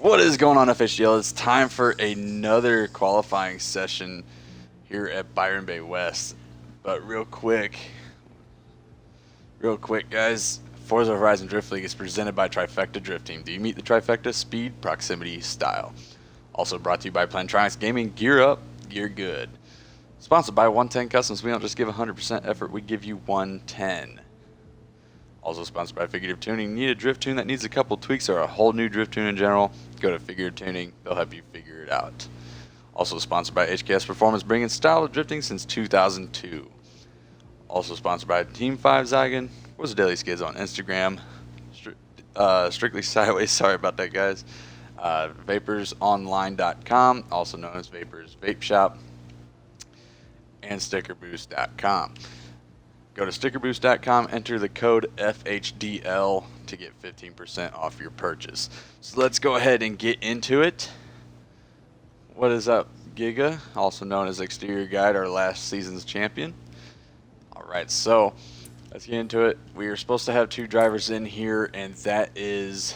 What is going on, FHDL? It's time for another qualifying session here at Byron Bay West. But real quick guys, Forza Horizon Drift League is presented by Trifecta Drift Team. Do you meet the trifecta? Speed, proximity, style. Also brought to you by Plantronics Gaming. Gear up, gear good. Sponsored by 110 Customs. We don't just give 100% effort, we give you 110. Also sponsored by Figurative Tuning. Need a drift tune that needs a couple tweaks or a whole new drift tune in general? Go to Figurative Tuning. They'll help you figure it out. Also sponsored by HKS Performance, bringing style of drifting since 2002. Also sponsored by Team 5 Zygon. Forza Daily Skids on Instagram. Strictly Sideways. Sorry about that, guys. VaporsOnline.com, also known as Vapors Vape Shop, and StickerBoost.com. Go to StickerBoost.com, enter the code FHDL to get 15% off your purchase. So let's go ahead and get into it. What is up, Giga, also known as Exterior Guide, our last season's champion. Alright, so let's get into it. We are supposed to have two drivers in here, and that is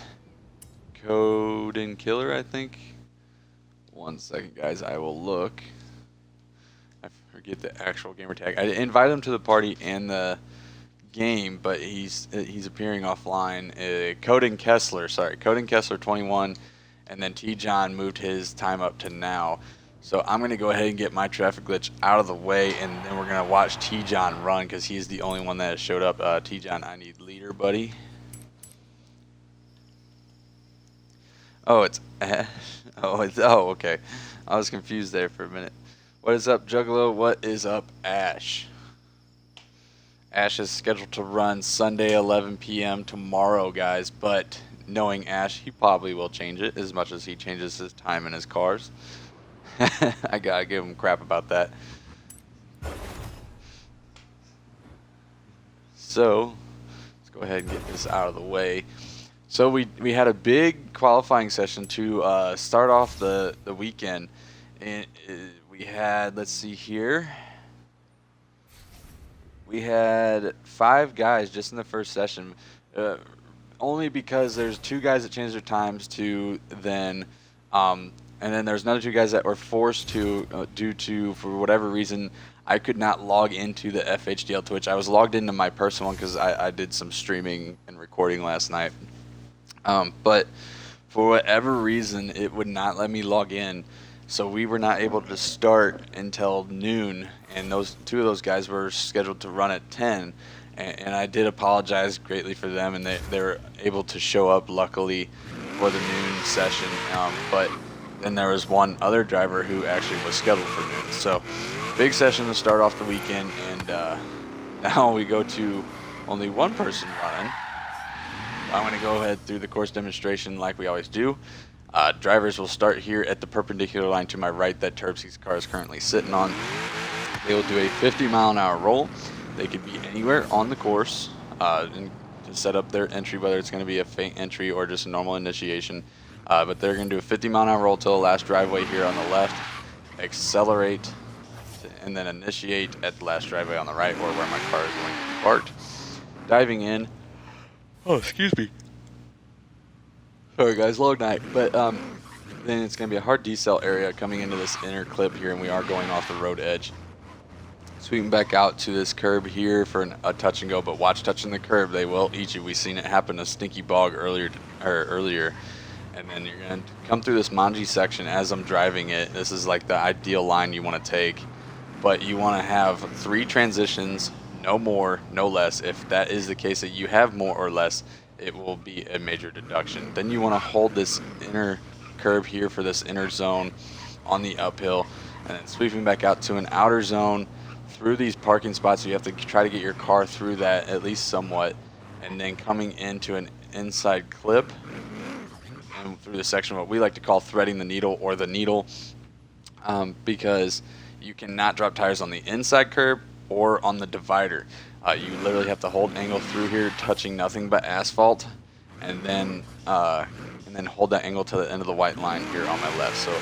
Code and Killer, I think. One second, guys, I will look. I forget the actual gamer tag. I invited him to the party and the game, but he's appearing offline. Code Kessler 21, and then T John moved his time up to now. So I'm gonna go ahead and get my traffic glitch out of the way, and then we're gonna watch T John run because he's the only one that has showed up. T John, I need leader, buddy. Oh, it's Ash. Oh, okay. I was confused there for a minute. What is up, Juggalo? What is up, Ash? Ash is scheduled to run Sunday 11 p.m. tomorrow, guys, but knowing Ash, he probably will change it as much as he changes his time in his cars. I gotta give him crap about that. So, let's go ahead and get this out of the way. So we had a big qualifying session to start off the weekend, and we had, let's see here, we had 5 guys just in the first session, only because there's 2 guys that changed their times to then, and then there's another 2 guys that were forced to, due to, for whatever reason, I could not log into the FHDL Twitch. I was logged into my personal one because I did some streaming and recording last night. But for whatever reason, it would not let me log in. So we were not able to start until noon, and those 2 of those guys were scheduled to run at 10. And I did apologize greatly for them, and they were able to show up luckily for the noon session. But then there was one other driver who actually was scheduled for noon. So big session to start off the weekend, and now we go to only one person running. I'm going to go ahead through the course demonstration like we always do. Drivers will start here at the perpendicular line to my right that Turbsky's car is currently sitting on. They will do a 50-mile-an-hour roll. They could be anywhere on the course and to set up their entry, whether it's going to be a feint entry or just a normal initiation. But they're going to do a 50-mile-an-hour roll to the last driveway here on the left, accelerate, and then initiate at the last driveway on the right, or where my car is going to be parked. Diving in. Oh, excuse me. Sorry guys, long night. But then it's going to be a hard decel area coming into this inner clip here, and we are going off the road edge. Sweeping back out to this curb here for a touch and go, but watch touching the curb, they will eat you. We've seen it happen to Stinky Bog earlier. And then you're going to come through this Manji section as I'm driving it. This is like the ideal line you want to take. But you want to have 3 transitions, no more, no less. If that is the case that you have more or less, it will be a major deduction. Then you want to hold this inner curb here for this inner zone on the uphill, and then sweeping back out to an outer zone through these parking spots. So you have to try to get your car through that at least somewhat, and then coming into an inside clip and through the section what we like to call threading the needle, or the needle, because you cannot drop tires on the inside curb or on the divider. You literally have to hold angle through here, touching nothing but asphalt, and then hold that angle to the end of the white line here on my left. So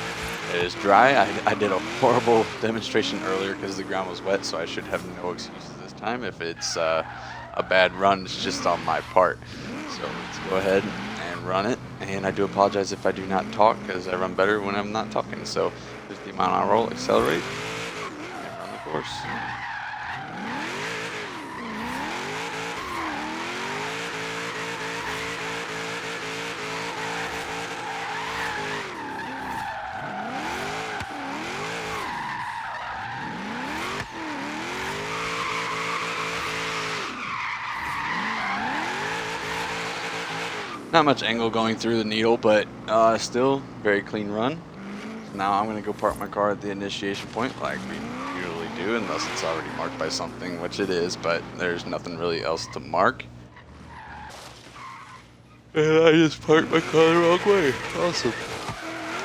it is dry. I did a horrible demonstration earlier because the ground was wet, so I should have no excuses this time. If it's a bad run, it's just on my part. So let's go ahead and and run it. And I do apologize if I do not talk, because I run better when I'm not talking. So there's the amount I roll, accelerate, and run the course. Not much angle going through the needle, but still very clean run. Now I'm going to go park my car at the initiation point like we usually do, unless it's already marked by something, which it is, but there's nothing really else to mark. And I just parked my car the wrong way. Awesome.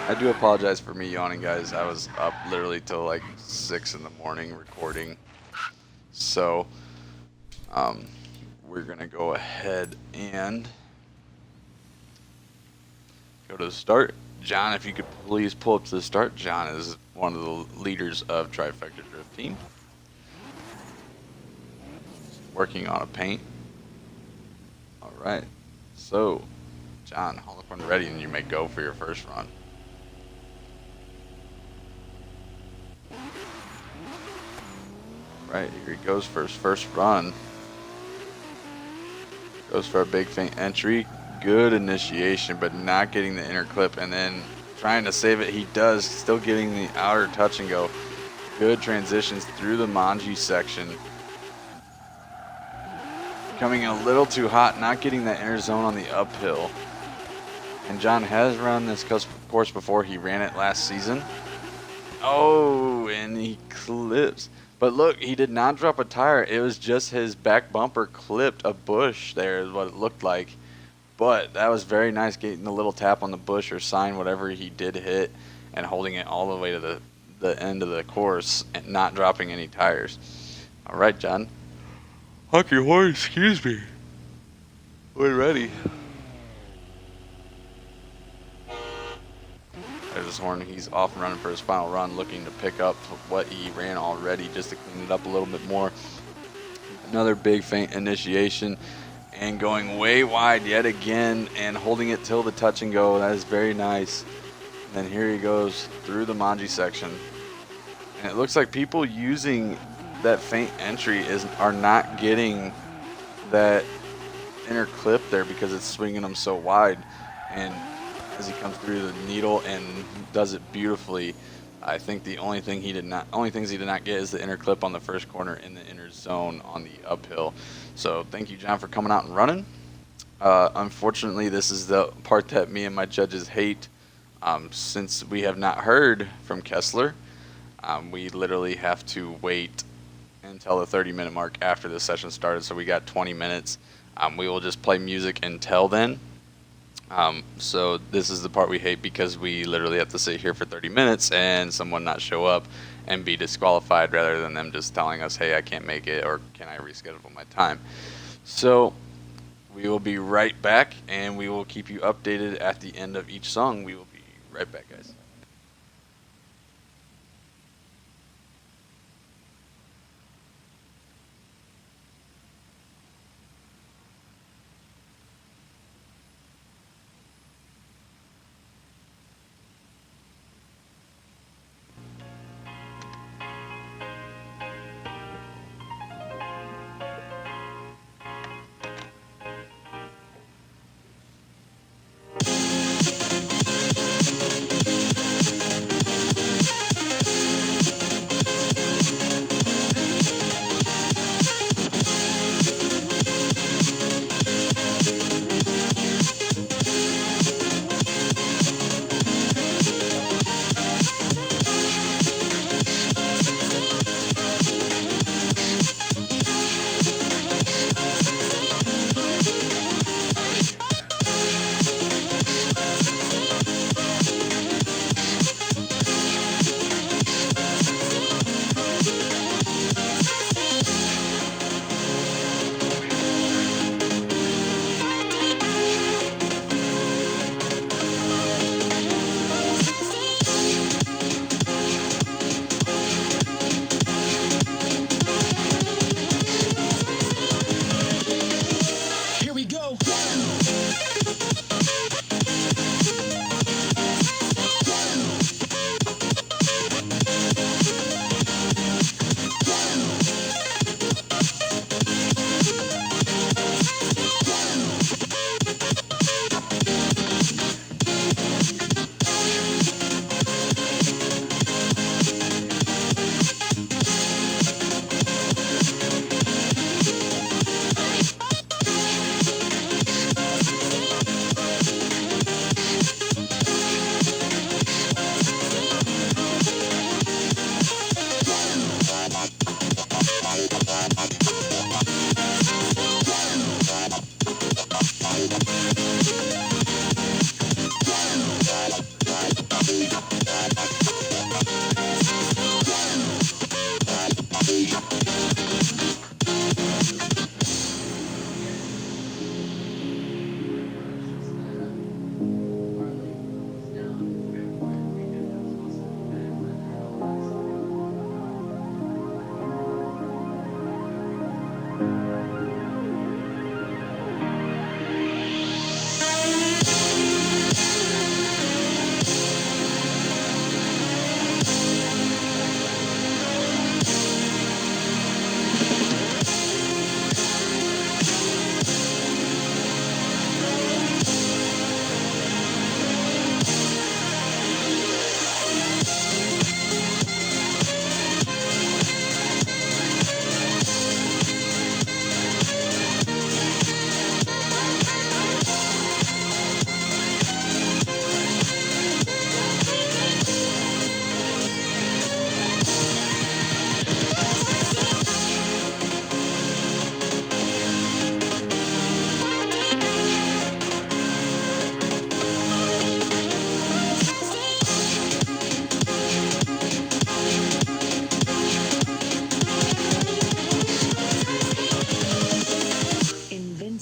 I do apologize for me yawning, guys. I was up literally till like 6 in the morning recording. So we're going to go ahead and go to the start. John, if you could please pull up to the start. John is one of the leaders of TrentFigure Drift Team. Working on a paint. Alright. So, John, hold up when ready and you may go for your first run. Right, here he goes for his first run. Goes for a big feint entry. Good initiation, but not getting the inner clip, and then trying to save it. He does, still getting the outer touch and go. Good transitions through the Manji section. Coming in a little too hot, not getting that inner zone on the uphill. And John has run this course before. He ran it last season. Oh, and he clips. But look, he did not drop a tire. It was just his back bumper clipped a bush there is what it looked like. But that was very nice, getting a little tap on the bush or sign, whatever he did hit, and holding it all the way to the end of the course and not dropping any tires. All right, John. Honk your horn, excuse me. We're ready. There's his horn. He's off and running for his final run, looking to pick up what he ran already just to clean it up a little bit more. Another big feint initiation. And going way wide yet again and holding it till the touch and go. That is very nice. And then here he goes through the Manji section. And it looks like people using that feint entry are not getting that inner clip there because it's swinging them so wide. And as he comes through the needle and does it beautifully, I think the only things he did not get is the inner clip on the first corner and the inner zone on the uphill. So thank you, John, for coming out and running. Unfortunately, this is the part that me and my judges hate. Since we have not heard from Kessler, we literally have to wait until the 30-minute mark after the session started. So we got 20 minutes. We will just play music until then. So this is the part we hate because we literally have to sit here for 30 minutes and someone not show up and be disqualified rather than them just telling us, hey, I can't make it, or can I reschedule my time? So we will be right back, and we will keep you updated at the end of each song. We will be right back, guys.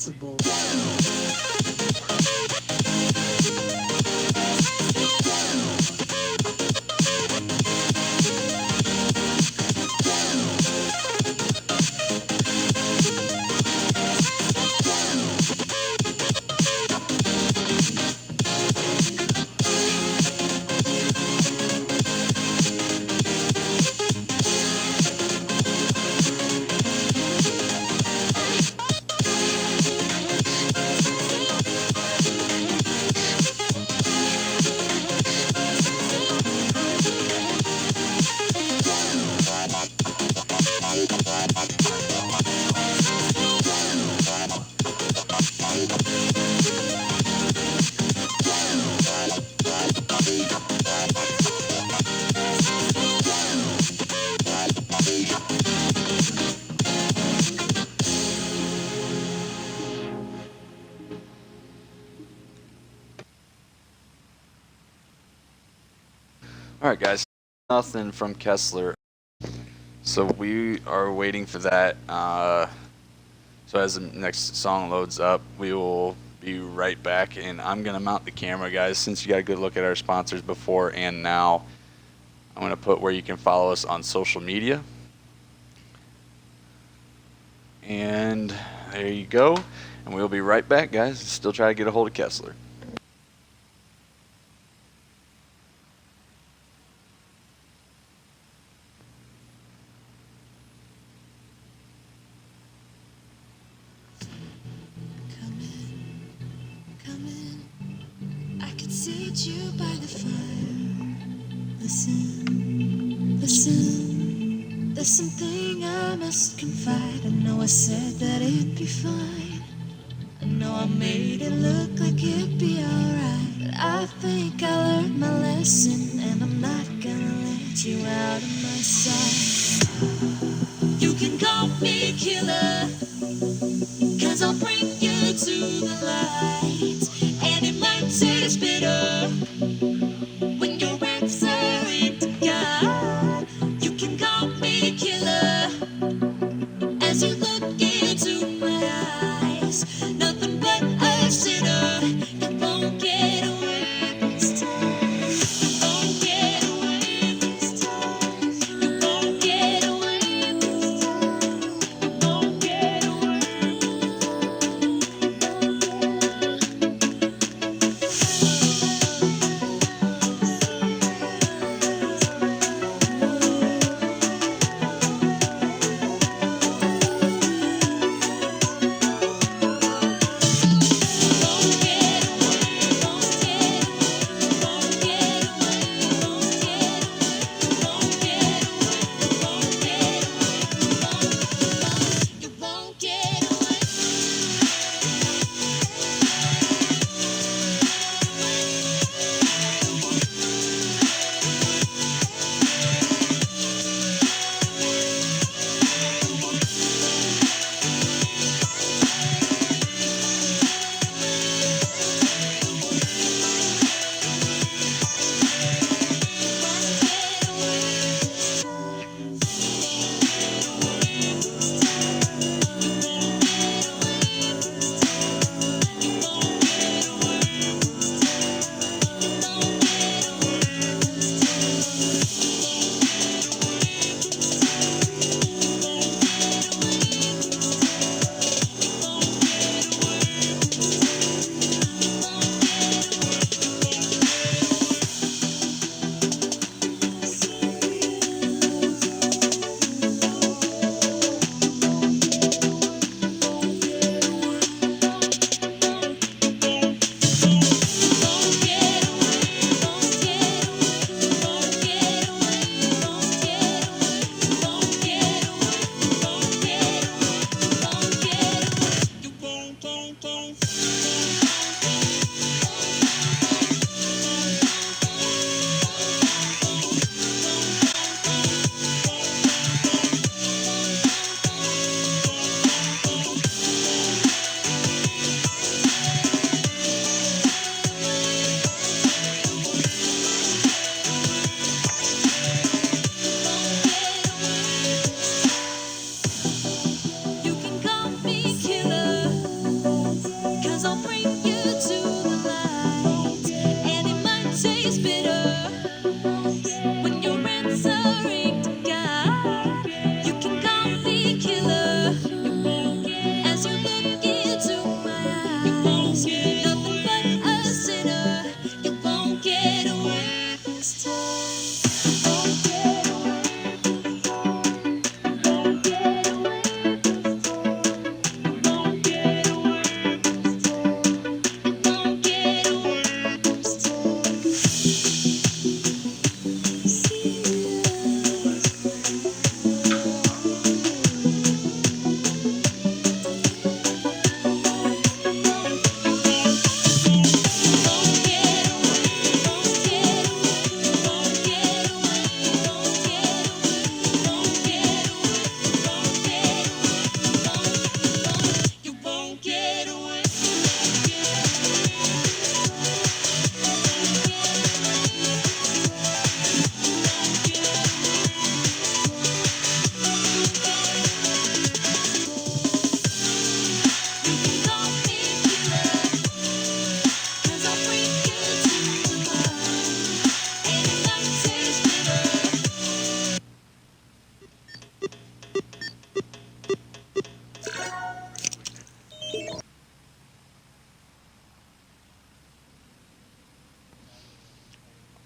possible. All right, guys. Nothing from Kessler. So we are waiting for that. So as the next song loads up, we will be right back. And I'm going to mount the camera, guys, since you got a good look at our sponsors before and now. I'm going to put where you can follow us on social media. And there you go. And we'll be right back, guys. Still try to get a hold of Kessler. Sit you by the fire. Listen, listen. There's something I must confide. I know I said that it'd be fine. I know I made it look like it'd be alright. But I think I learned my lesson, and I'm not gonna let you out of my sight. You can call me killer, 'cause I'll bring you to the light. And it might taste bitter when your answer into God. You can call me killer as you look into my eyes. Nothing but a sinner. You won't get away this time. You won't get away this time. You won't get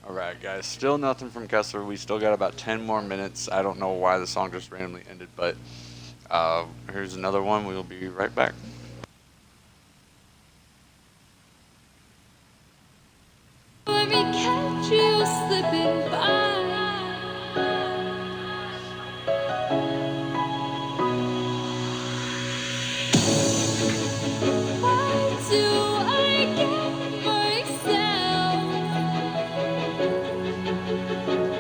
All right, guys. Still nothing from Kessler. We still got about 10 more minutes. I don't know why the song just randomly ended, but here's another one. We'll be right back. Let me catch you slipping by. Why do I get myself?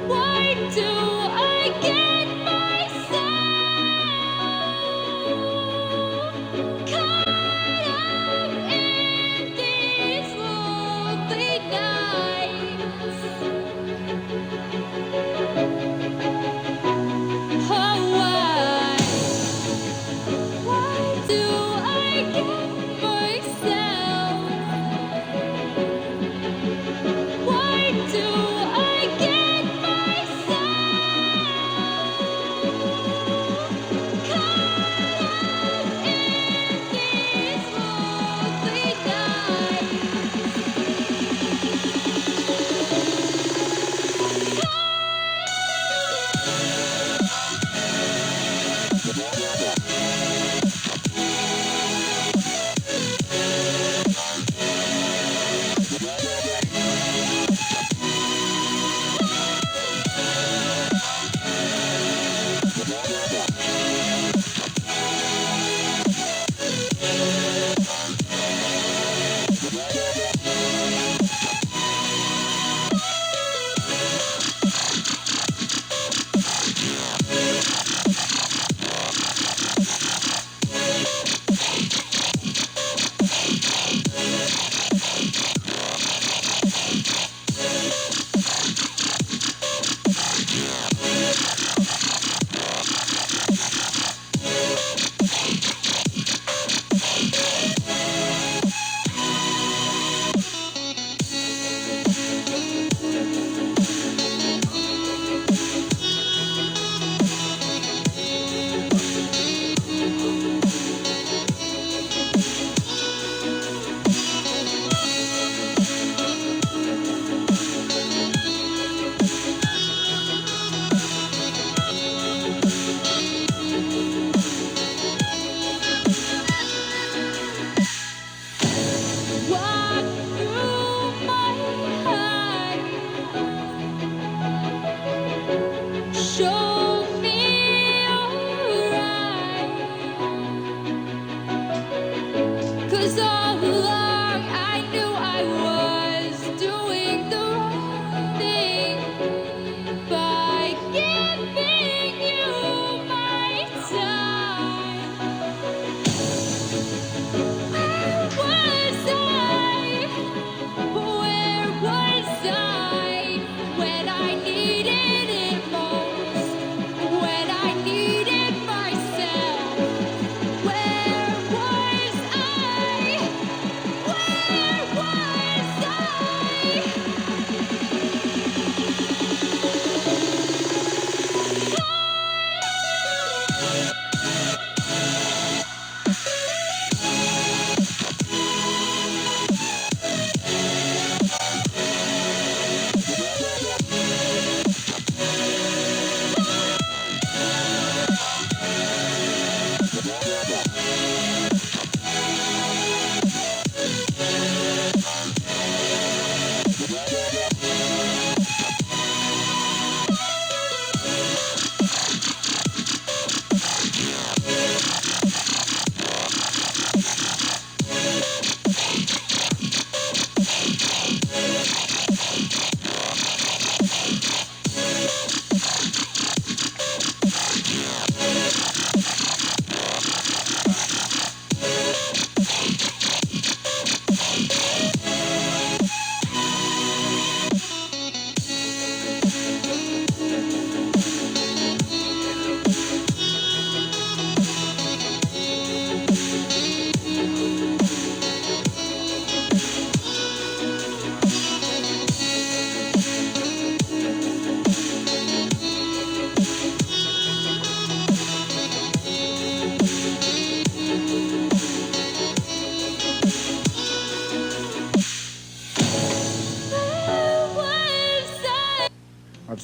Why do I get myself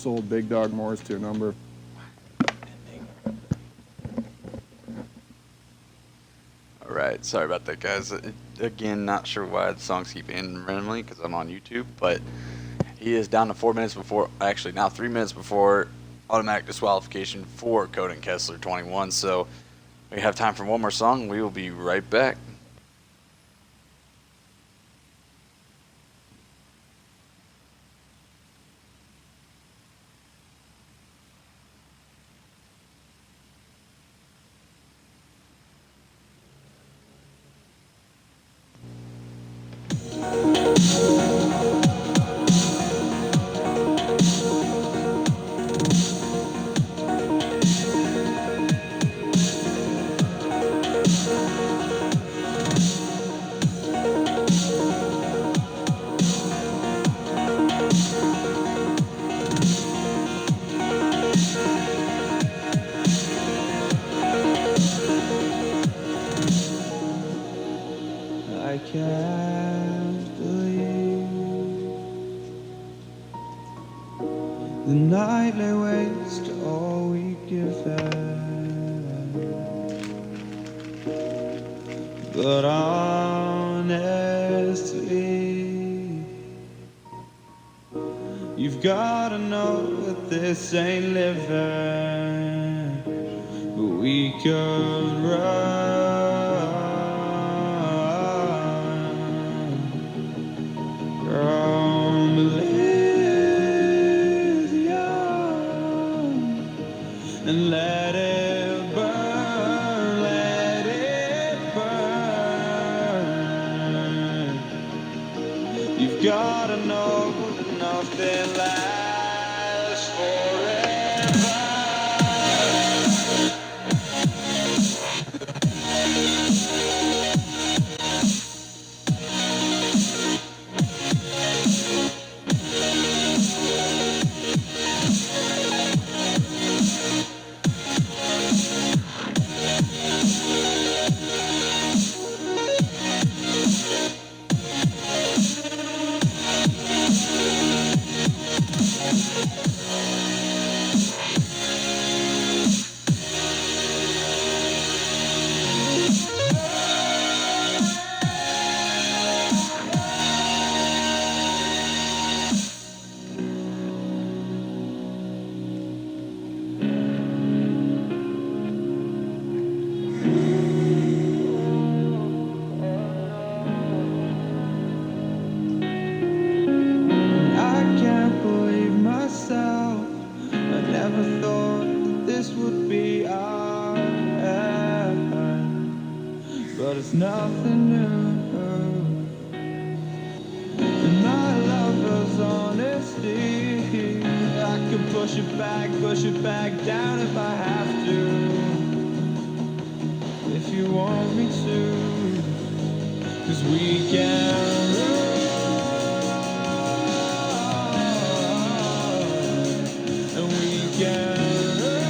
sold Big Dog Moors to a number of. Alright, sorry about that, guys. Again, not sure why the songs keep ending randomly because I'm on YouTube, but he is down to 4 minutes before, actually now 3 minutes before automatic disqualification for Coden Kessler 21. So we have time for one more song. We will be right back. I can't believe the nightly waste all we given, but honestly, you've gotta know that this ain't living, but we could run from Elysium and let it burn, let it burn. You've gotta know that nothing lasts forever. I can't believe myself. I never thought that this would be our end, but it's nothing new. And my lover's honesty, I could push it back down if I have to. If you want me to, 'cause we can run, and we can run.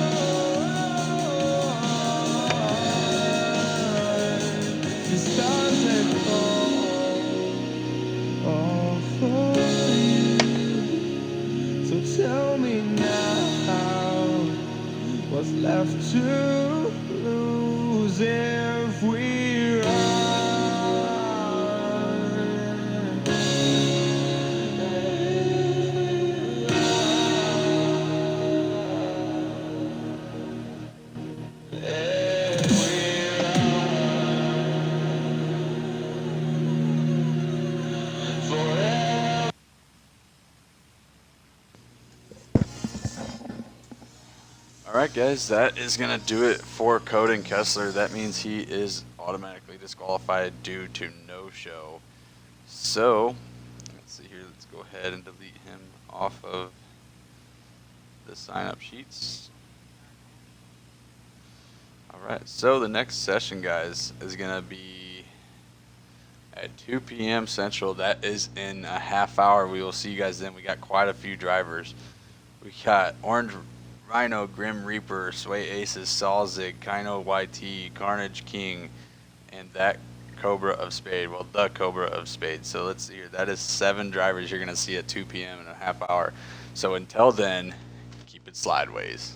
The stars they fall all for you. So tell me now, what's left to lose if we run? Alright, guys, that is going to do it for Coden Kessler. That means he is automatically disqualified due to no-show. So, let's see here. Let's go ahead and delete him off of the sign-up sheets. Alright, so the next session, guys, is going to be at 2 p.m. Central. That is in a half hour. We will see you guys then. We got quite a few drivers. We got Orange Rhino, Grim Reaper, Sway Aces, Salzig, Kino YT, Carnage King, and that Cobra of Spade. Well, the Cobra of Spade. So let's see here. That is 7 drivers you're going to see at 2 p.m. in a half hour. So until then, slideways.